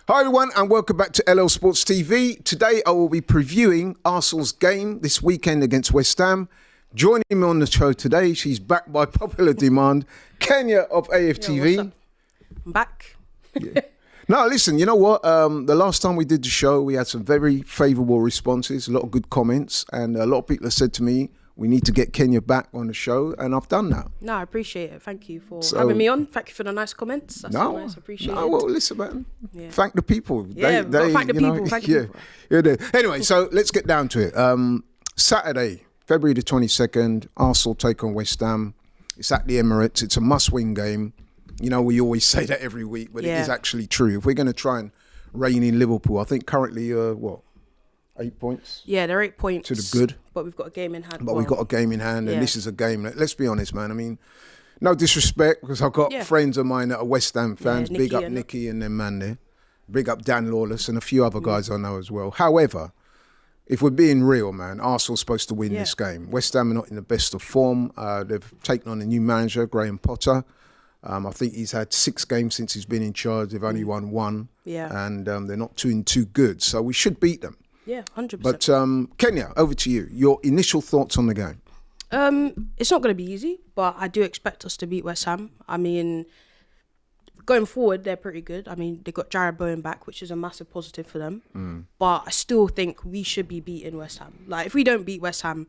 Hi everyone and welcome back to LL Sports TV. Today I will be previewing Arsenal's game this weekend against West Ham. Joining me on the show today, she's back by popular demand, Kenyah of AFTV. Yo, I'm back. Yeah. No, listen, you know what? The last time we did the show, we had some very favourable responses, a lot of good comments, and a lot of people have said to me, we need to get Kenyah back on the show, and I've done that. No, I appreciate it. Thank you for having me on. Thank you for the nice comments. That's so nice. Appreciate it. Well, listen, man. Yeah. Thank the people. Yeah, thank the people. Thank the people. Yeah. Anyway, so let's get down to it. Saturday, February the 22nd, Arsenal take on West Ham. It's at the Emirates. It's a must-win game. You know, we always say that every week, but it is actually true. If we're going to try and rein in Liverpool, I think currently, 8 points? Yeah, they're 8 points. To the good. But we've got a game in hand. We've got a game in hand, and this is a game that, let's be honest, man. I mean, no disrespect, because I've got friends of mine that are West Ham fans. Big up Nicky and them man there. Big up Dan Lawless and a few other guys I know as well. However, if we're being real, man, Arsenal's supposed to win this game. West Ham are not in the best of form. They've taken on a new manager, Graham Potter. I think he's had 6 games since he's been in charge. They've only won 1. Yeah. And they're not too good. So we should beat them. Yeah, 100%. But Kenyah, over to you. Your initial thoughts on the game? It's not going to be easy, but I do expect us to beat West Ham. I mean, going forward, they're pretty good. I mean, they got Jared Bowen back, which is a massive positive for them. But I still think we should be beating West Ham. Like, if we don't beat West Ham,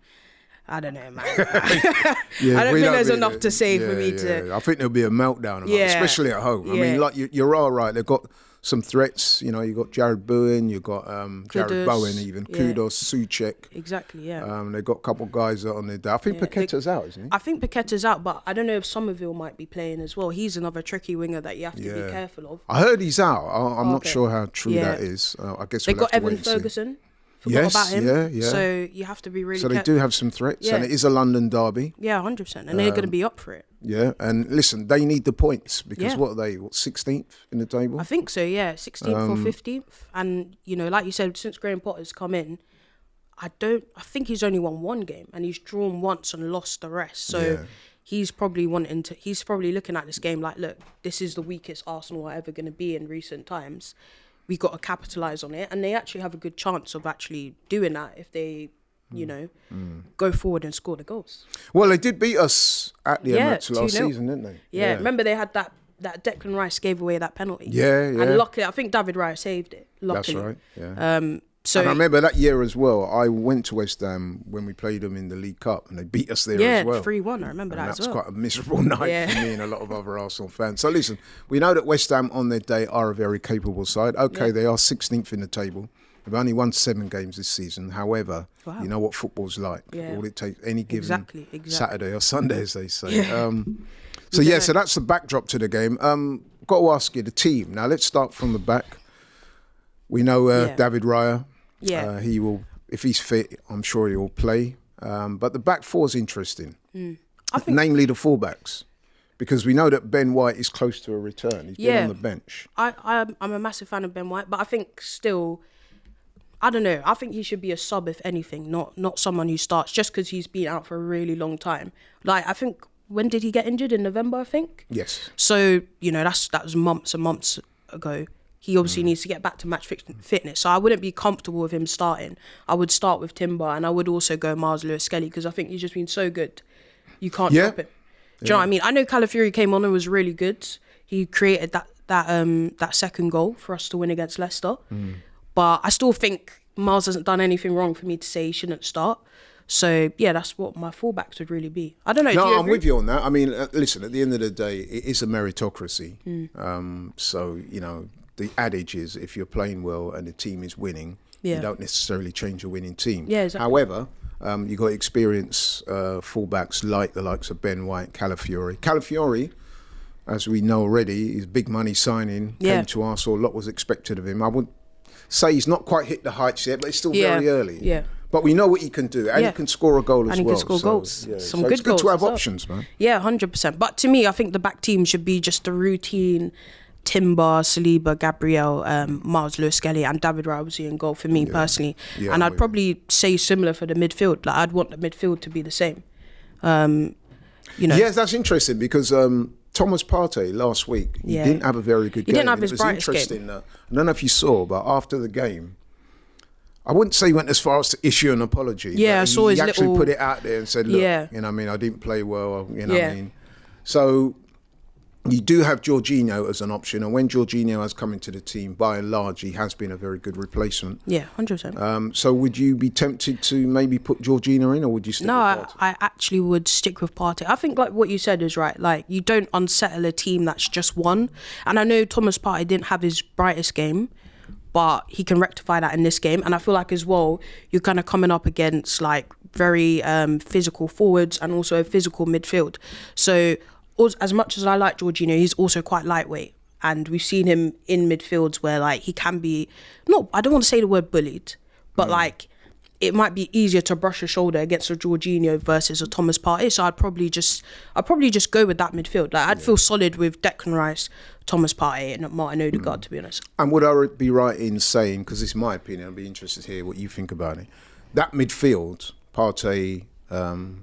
I don't know, man. I don't think there's enough to say for me to... I think there'll be a meltdown, especially at home. I mean, like you're all right. They've got some threats. You know, you got Jared Bowen, you got Jared Bowen, even Kudos, Souček. Exactly, yeah. They've got a couple of guys on there. I think Paqueta's out, isn't he? I think Paqueta's out, but I don't know if Somerville might be playing as well. He's another tricky winger that you have to be careful of. I heard he's out. I'm not sure how true that is. I guess they got Evan Ferguson. Forgot about him. Yeah. So you have to be really careful. So they do have some threats, and it is a London derby. Yeah, 100%. And they're going to be up for it. Yeah, and listen, they need the points because what are they, 16th in the table? I think so, yeah, 16th or 15th. And, you know, like you said, since Graham Potter's come in, I think he's only won 1 game and he's drawn once and lost the rest. So he's probably looking at this game like, look, this is the weakest Arsenal are ever going to be in recent times. We've got to capitalise on it. And they actually have a good chance of actually doing that if they... you know, go forward and score the goals. Well, they did beat us at the Emirates last season, didn't they? Yeah, remember they had that Declan Rice gave away that penalty. Yeah. And luckily, I think David Raya saved it. Luckily. That's right, yeah. So and I remember that year as well, I went to West Ham when we played them in the League Cup and they beat us there as well. Yeah, 3-1, I remember that as well. That's quite a miserable night for me and a lot of other Arsenal fans. So listen, we know that West Ham on their day are a very capable side. Okay, they are 16th in the table. They've only won 7 games this season. However, you know what football's like. All it takes, any given Saturday or Sunday, as they say. So that's the backdrop to the game. Got to ask you, the team. Now, let's start from the back. We know David Raya. He will, if he's fit, I'm sure he will play. But the back four is interesting. Namely the fullbacks. Because we know that Ben White is close to a return. He's been on the bench. I'm a massive fan of Ben White, but I think still... I don't know. I think he should be a sub, if anything, not someone who starts just because he's been out for a really long time. Like, I think, when did he get injured? In November, I think? Yes. So, you know, that was months and months ago. He obviously needs to get back to match fitness. So I wouldn't be comfortable with him starting. I would start with Timber and I would also go Miles Lewis-Skelly because I think he's just been so good. You can't drop him. Do you know what I mean? I know Calafiori came on and was really good. He created that second goal for us to win against Leicester. But I still think Miles hasn't done anything wrong for me to say he shouldn't start. So, yeah, that's what my fullbacks would really be. I don't know. No, I'm with you on that. I mean, listen, at the end of the day, it is a meritocracy. So, you know, the adage is if you're playing well and the team is winning, you don't necessarily change your winning team. Yeah, exactly. However, you've got experienced fullbacks like the likes of Ben White, Calafiori. Calafiori, as we know already, is big money signing, came to Arsenal, a lot was expected of him. I would say he's not quite hit the heights yet, but it's still very early. Yeah. But we know what he can do, and he can score a goal as well. And he can score goals. Yeah. Some good goals. It's good to have options, man. Yeah, 100%. But to me, I think the back team should be just a routine Timber, Saliba, Gabriel, Miles Lewis-Skelly and David Raya obviously in goal for me personally. Yeah, and I'd probably say similar for the midfield. Like, I'd want the midfield to be the same. You know. Yes, that's interesting because Thomas Partey last week, he didn't have a very good game. He didn't have his brightest game. It was game. interesting. I don't know if you saw, but after the game, I wouldn't say he went as far as to issue an apology. Yeah, I saw his He actually little... put it out there and said, look, you know what I mean, I didn't play well, you know what I mean. So you do have Jorginho as an option, and when Jorginho has come into the team, by and large, he has been a very good replacement. Yeah, 100%. So would you be tempted to maybe put Jorginho in, or would you stick with Partey? I actually would stick with Partey. I think like what you said is right. Like, you don't unsettle a team that's just won. And I know Thomas Partey didn't have his brightest game, but he can rectify that in this game. And I feel like as well, you're kind of coming up against like very physical forwards and also a physical midfield. So as much as I like Jorginho, he's also quite lightweight. And we've seen him in midfields where like he can be, I don't want to say the word bullied, but like it might be easier to brush a shoulder against a Jorginho versus a Thomas Partey. So I'd probably just go with that midfield. Like I'd feel solid with Declan Rice, Thomas Partey and Martin Odegaard, to be honest. And would I be right in saying, because this is my opinion, I'd be interested to hear what you think about it, that midfield, Partey,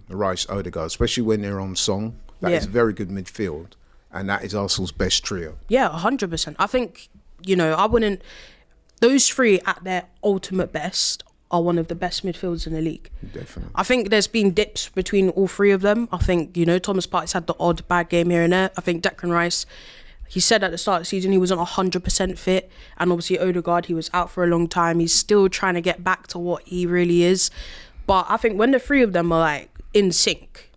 Rice, Odegaard, especially when they're on song, that is a very good midfield. And that is Arsenal's best trio. Yeah, 100%. I think, those three at their ultimate best are one of the best midfielders in the league. Definitely. I think there's been dips between all three of them. I think, Thomas Partey's had the odd bad game here and there. I think Declan Rice, he said at the start of the season he wasn't 100% fit. And obviously Odegaard, he was out for a long time. He's still trying to get back to what he really is. But I think when the three of them are like in sync,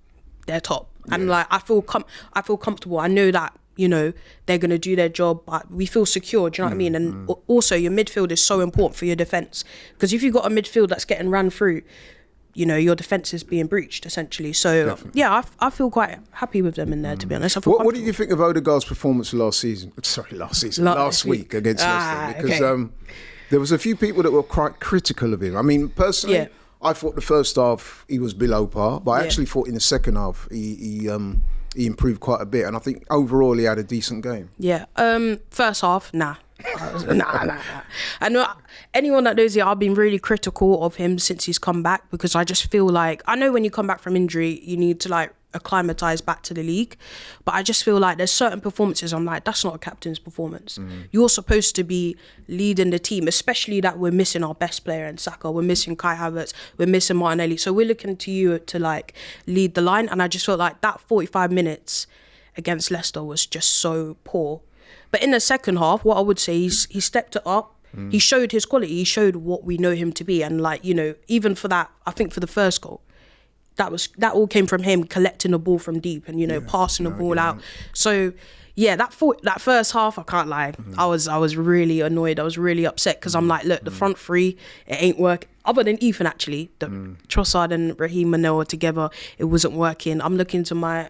they're top. And like I feel comfortable. I know that they're gonna do their job, but we feel secure. Do you know what I mean? And also, your midfield is so important for your defense, because if you've got a midfield that's getting ran through, your defense is being breached essentially. So I feel quite happy with them in there. To be honest, what did you think of Odegaard's performance last week against Leicester? Because there was a few people that were quite critical of him. I mean, personally, I thought the first half he was below par, but I actually thought in the second half he improved quite a bit, and I think overall he had a decent game. Yeah. First half, nah. I know anyone that knows it, I've been really critical of him since he's come back, because I just feel like, I know when you come back from injury, you need to like acclimatise back to the league, but I just feel like there's certain performances I'm like, that's not a captain's performance. You're supposed to be leading the team, especially that we're missing our best player in Saka, we're missing Kai Havertz, we're missing Martinelli, so we're looking to you to like lead the line. And I just felt like that 45 minutes against Leicester was just so poor. But in the second half, what I would say is he stepped it up. He showed his quality, he showed what we know him to be. And like, even for that, I think for the first goal, that all came from him collecting the ball from deep and passing the ball out. So that first half, I can't lie, I was really annoyed. I was really upset, because I'm like, look, the front three, it ain't working. Other than Ethan, actually, the Trossard and Raheem were together, it wasn't working. I'm looking to my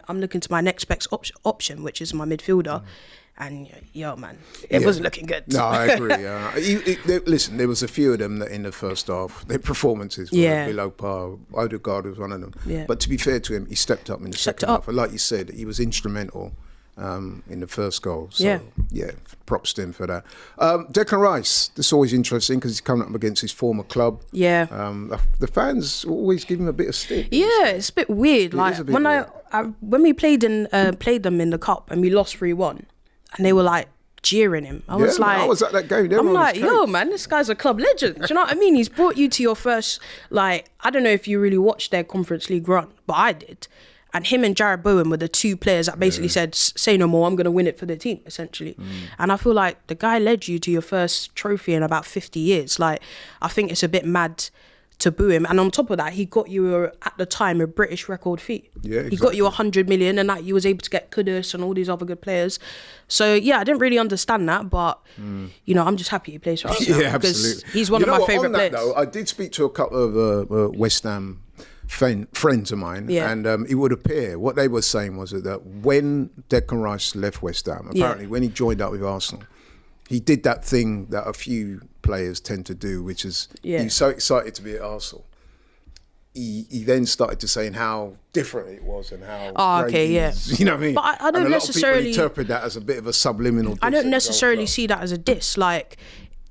next best option, which is my midfielder. And man, it wasn't looking good. No, I agree. Listen, there was a few of them that in the first half, their performances were below par. Odegaard was one of them. Yeah. But to be fair to him, he stepped up in the second half. And like you said, he was instrumental in the first goal. So, props to him for that. Declan Rice, this is always interesting because he's coming up against his former club. Yeah. The fans always give him a bit of stick. Yeah, it's a bit weird. When we played them in the cup and we lost 3-1, and they were like jeering him. I was at that game. I'm like, man, this guy's a club legend. Do you know what I mean? He's brought you to your first, I don't know if you really watched their Conference League run, but I did. And him and Jared Bowen were the two players that basically said, say no more, I'm going to win it for the team, essentially. And I feel like the guy led you to your first trophy in about 50 years. Like, I think it's a bit mad to boo him. And on top of that, he got you, at the time, a British record fee. Yeah, exactly. He got you 100 million, and that you was able to get Kudus and all these other good players. So, I didn't really understand that, but, I'm just happy he plays for us now. Yeah, absolutely. He's one of my favourite players. Though, I did speak to a couple of West Ham friends of mine, and it would appear, what they were saying was that when Declan Rice left West Ham, apparently when he joined up with Arsenal, he did that thing that a few players tend to do, which is he's so excited to be at Arsenal. He then started to saying how different it was and how great he is. You know what I mean? But I don't necessarily interpret that as a bit of a subliminal diss. I don't necessarily see that as a diss. Like,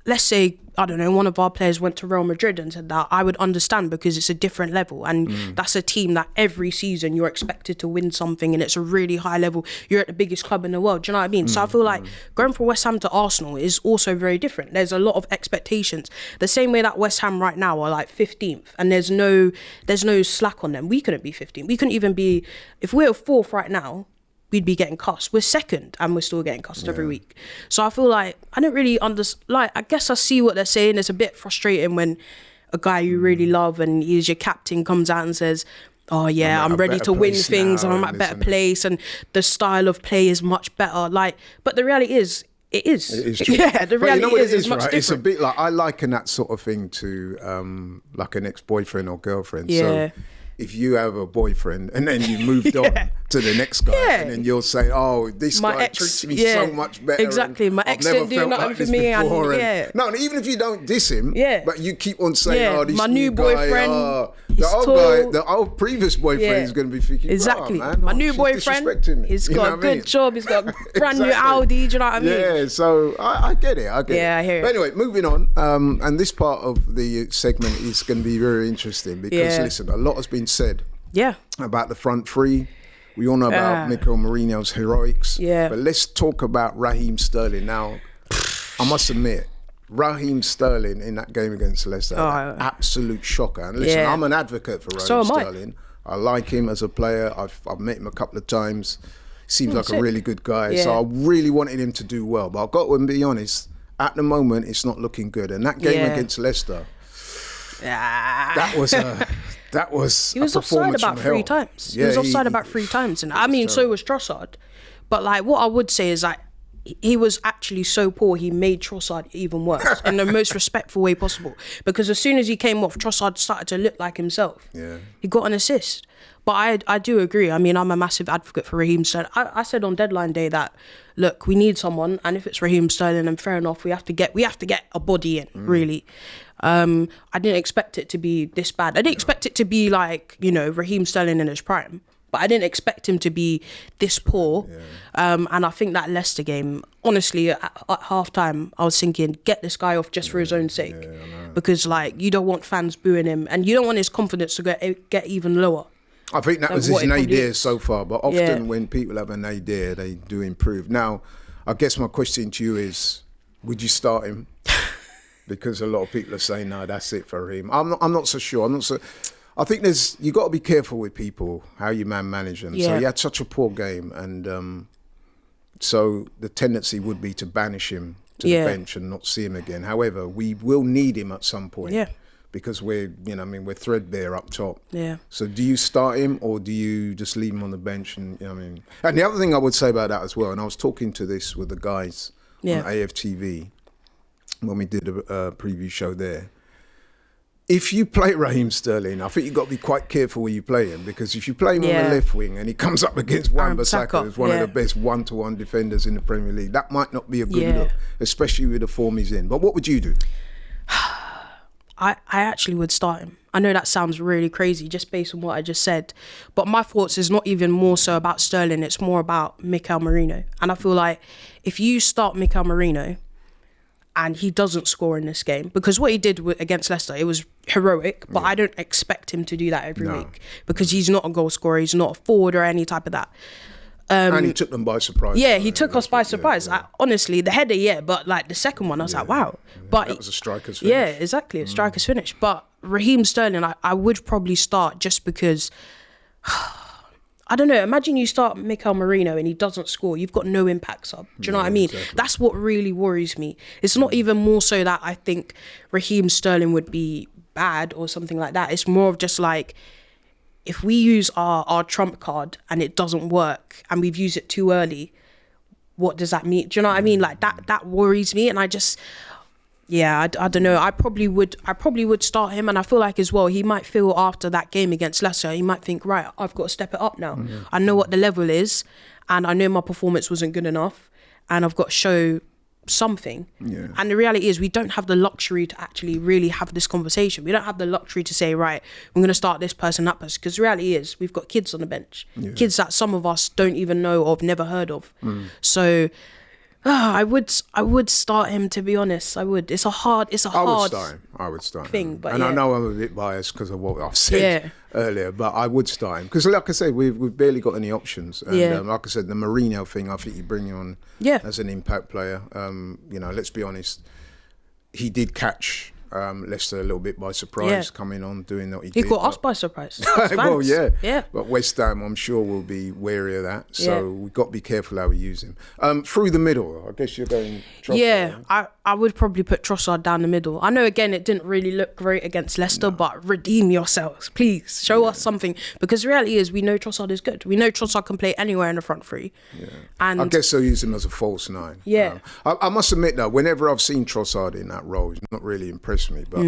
let's say, I don't know, one of our players went to Real Madrid and said that, I would understand, because it's a different level. And that's a team that every season you're expected to win something, and it's a really high level. You're at the biggest club in the world. Do you know what I mean? So I feel like going from West Ham to Arsenal is also very different. There's a lot of expectations. The same way that West Ham right now are like 15th, and there's no slack on them. We couldn't be 15th. We couldn't even be, if we're 4th right now, we'd be getting cussed. We're 2nd and we're still getting cussed every week. So I feel like I don't really understand. I guess I see what they're saying. It's a bit frustrating when a guy you really love and he's your captain comes out and says, oh yeah, I'm ready to win things and I'm at a better place and the style of play is much better. But the reality is, it is true. Yeah, the reality is much different. It's a bit like, I liken that sort of thing to like an ex-boyfriend or girlfriend. Yeah. So if you have a boyfriend and then you moved on to the next guy, and then you'll say, oh, this guy treats me so much better. Exactly. My ex didn't do nothing for me. No, even if you don't diss him, but you keep on saying, oh, this my new boyfriend, the old previous boyfriend is going to be thinking, exactly. Oh, man, my new boyfriend, he's got a good job, he's got a brand new Audi, do you know what I mean? Yeah, so I get it. I hear it. But anyway, moving on, and this part of the segment is going to be very interesting because, listen, a lot has been said about the front three. We all know about Mikel Mourinho's heroics. Yeah. But let's talk about Raheem Sterling. Now, I must admit, Raheem Sterling in that game against Leicester, absolute shocker. And listen, I'm an advocate for Raheem Sterling. I like him as a player. I've met him a couple of times. Seems like a really good guy. So I really wanted him to do well. But I've got to be honest, at the moment, it's not looking good. And that game against Leicester, that was he was offside about 3 times. He was offside about 3 times. And I mean, so was Trossard. But like, what I would say is like, he was actually so poor, he made Trossard even worse in the most respectful way possible. Because as soon as he came off, Trossard started to look like himself. Yeah. He got an assist. But I do agree. I mean, I'm a massive advocate for Raheem Sterling. I said on deadline day that, look, we need someone, and if it's Raheem Sterling, then fair enough, we have to get a body in, really. I didn't expect it to be this bad. I didn't expect it to be like, you know, Raheem Sterling in his prime. But I didn't expect him to be this poor. And I think that Leicester game, honestly, at half-time, I was thinking, get this guy off just for his own sake. Because, like, you don't want fans booing him, and you don't want his confidence to get even lower. I think that was his nadir so far. But often when people have a nadir, they do improve. Now, I guess my question to you is, would you start him? Because a lot of people are saying, no, that's it for him. I'm not so sure. I think you got to be careful with people, how you manage them. So he had such a poor game, and so the tendency would be to banish him to the bench and not see him again. However, we will need him at some point. Because we're threadbare up top. So do you start him or do you just leave him on the bench? And and the other thing I would say about that as well, and I was talking to this with the guys on AFTV when we did a preview show there. If you play Raheem Sterling, I think you've got to be quite careful where you play him, because if you play him on the left wing and he comes up against Wan-Bissaka, who's one of the best one-to-one defenders in the Premier League, that might not be a good look, especially with the form he's in. But what would you do? I actually would start him. I know that sounds really crazy just based on what I just said, but my thoughts is not even more so about Sterling, it's more about Mikel Mourinho. And I feel like if you start Mikel Mourinho and he doesn't score in this game, because what he did against Leicester, it was heroic, but I don't expect him to do that every week, because he's not a goal scorer, he's not a forward or any type of that. And he took them by surprise. Yeah, he took us by surprise. Honestly, the header, but like the second one, I was like, wow. But that was a striker's finish. Yeah, exactly, a striker's finish. But Raheem Sterling, I would probably start just because, I don't know, imagine you start Mikel Mourinho and he doesn't score. You've got no impact sub. Do you know what I mean? Exactly. That's what really worries me. It's not even more so that I think Raheem Sterling would be bad or something like that. It's more of just like, if we use our trump card and it doesn't work and we've used it too early, what does that mean? Do you know what I mean? Like that worries me, and I just, I don't know. I probably would start him, and I feel like as well, he might feel after that game against Leicester, he might think, right, I've got to step it up now. I know what the level is, and I know my performance wasn't good enough, and I've got to show something. And the reality is, we don't have the luxury to actually really have this conversation. We don't have the luxury to say, right, I'm going to start this person, that person, because the reality is, we've got kids on the bench, kids that some of us don't even know or have never heard of. So I would start him, to be honest. I would. It's a hard. I would start him. Thing, but and I know I'm a bit biased because of what I've said earlier, but I would start him because, like I said, we've barely got any options. And like I said, the Mourinho thing, I think you bring him on as an impact player. Let's be honest, he did catch Leicester a little bit by surprise, coming on, doing what he did. He caught us by surprise. Well, yeah. But West Ham, I'm sure, will be wary of that. So we've got to be careful how we use him. Through the middle, I guess you're going Trossard. Yeah, I would probably put Trossard down the middle. I know, again, it didn't really look great against Leicester, but redeem yourselves. Please, show us something. Because the reality is, we know Trossard is good. We know Trossard can play anywhere in the front three. Yeah. And I guess they'll use him as a false nine. Yeah. I must admit, though, whenever I've seen Trossard in that role, he's not really impressed me, but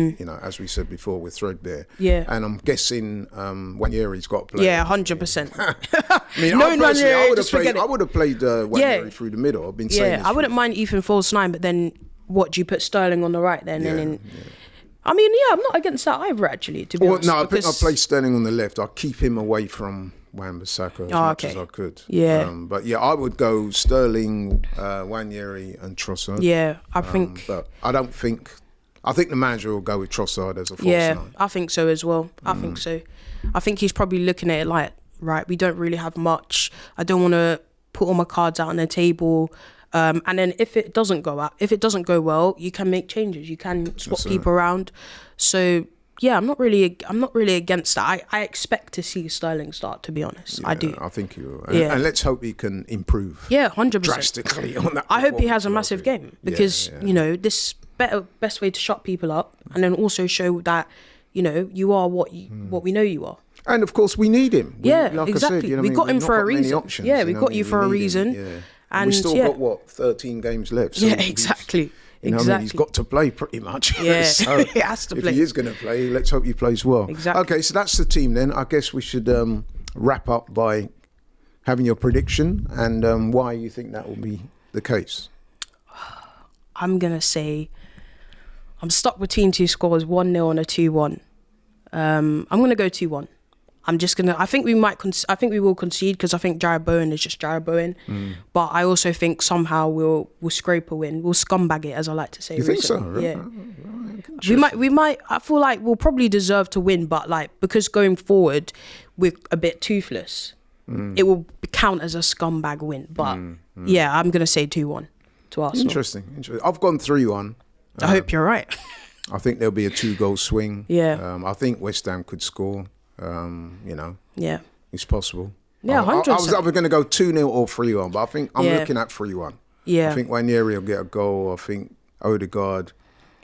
as we said before, we're threadbare. Yeah. And I'm guessing Waneri's got to play. Yeah, 100%. I mean, I would have played Waneri through the middle. I've been saying this. I wouldn't mind Ethan false nine, but then what, do you put Sterling on the right then? I mean, I'm not against that either, actually, to be honest. No, I think I'll play Sterling on the left. I'll keep him away from Wan-Bissaka as much as I could. Yeah. But I would go Sterling, Waneri and Trossard. Yeah, I think. But I think the manager will go with Trossard as a false nine. I think so as well. I think so. I think he's probably looking at it like, right, we don't really have much. I don't want to put all my cards out on the table. And then if it doesn't go well, you can make changes. You can swap people around. So I'm not really against that. I expect to see Sterling start, to be honest. I do. I think he will. And let's hope he can improve. 100%. Drastically on that. I hope he has a massive game because this best way to shut people up, and then also show that you are what we know you are. And of course we need him. Exactly. I said, we got him for a reason. Options, we got you for a reason. Yeah. And we still got 13 games left. So exactly. He's got to play pretty much. Yeah, so he has to play. If he is going to play, let's hope he plays well. Exactly. Okay, so that's the team then. I guess we should wrap up by having your prediction and why you think that will be the case. I'm going to say I'm stuck between two scores, 1-0 and a 2-1. I'm going to go 2-1. I think we will concede because I think Jarrod Bowen is just Jarrod Bowen. But I also think somehow we'll scrape a win. We'll scumbag it, as I like to say. You think so? Right? Yeah. We might. I feel like we'll probably deserve to win, but because going forward we're a bit toothless, it will count as a scumbag win. But I'm going to say 2-1 to Arsenal. Interesting. I've gone 3-1. I hope you're right. I think there'll be a 2-goal swing. Yeah. I think West Ham could score. Yeah. It's possible. Yeah, 100%. I was either going to go 2-0 or 3-1, but I think I'm looking at 3-1. Yeah. I think Waneri will get a goal. I think Odegaard,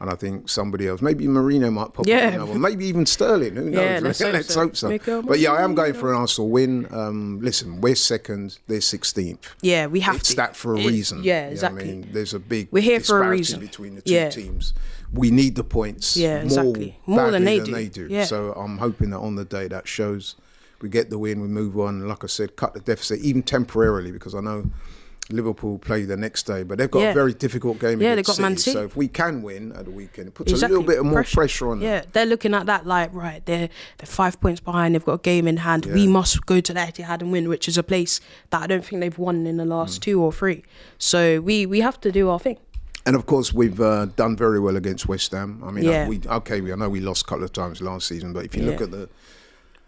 and I think somebody else. Maybe Mourinho might pop up another one. Maybe even Sterling. Who knows? Let's hope so. But I am going for an Arsenal win. Listen, we're second, they're 16th. Yeah, we have it's to. that for a reason. Yeah, exactly. I mean, there's a big we're here for a reason between the two teams. We need the points more than they do. Yeah. So I'm hoping that on the day that shows, we get the win, we move on. Like I said, cut the deficit, even temporarily, because I know Liverpool play the next day, but they've got a very difficult game against they've got Man City. So if we can win at the weekend, it puts a little bit of more pressure on them. Yeah, they're looking at that like, right, they're 5 points behind, they've got a game in hand. We must go to the Etihad and win, which is a place that I don't think they've won in the last 2 or 3. So we have to do our thing. And of course, we've done very well against West Ham. I mean, I know we lost a couple of times last season, but if you look at the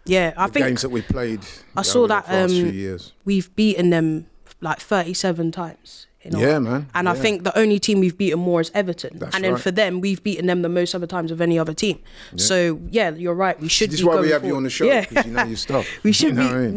games that we played, I saw that the last few years, we've beaten them like 37 times. Man. And I think the only team we've beaten more is Everton. That's and then for them, we've beaten them the most other times of any other team. Yeah. So, you're right. We should be going forward. This is why we have you on the show, because you know your stuff. We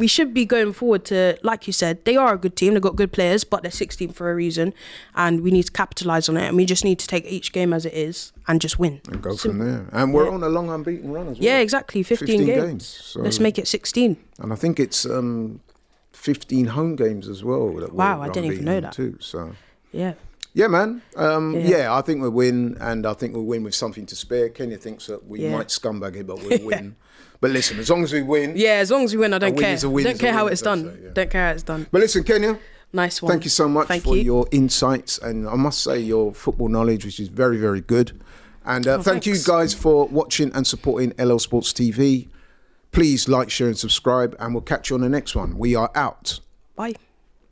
should be going forward to, like you said, they are a good team. They've got good players, but they're 16th for a reason. And we need to capitalise on it. And we just need to take each game as it is and just win. And go from there. And we're on a long unbeaten run as well. Yeah, exactly. 15 games. So let's make it 16. And I think it's 15 home games as well. Wow, I didn't even know that. Too, so. Yeah, man. I think we'll win, and I think we'll win with something to spare. Kenya thinks that we might scumbag it, but we'll win. But listen, as long as we win. Yeah, as long as we win, I don't care. Don't care how it's done. Don't care how it's done. But listen, Kenya. Nice one. Thank you so much for your insights, and I must say your football knowledge, which is very, very good. And thank you guys for watching and supporting LL Sports TV. Please like, share, and subscribe, and we'll catch you on the next one. We are out. Bye.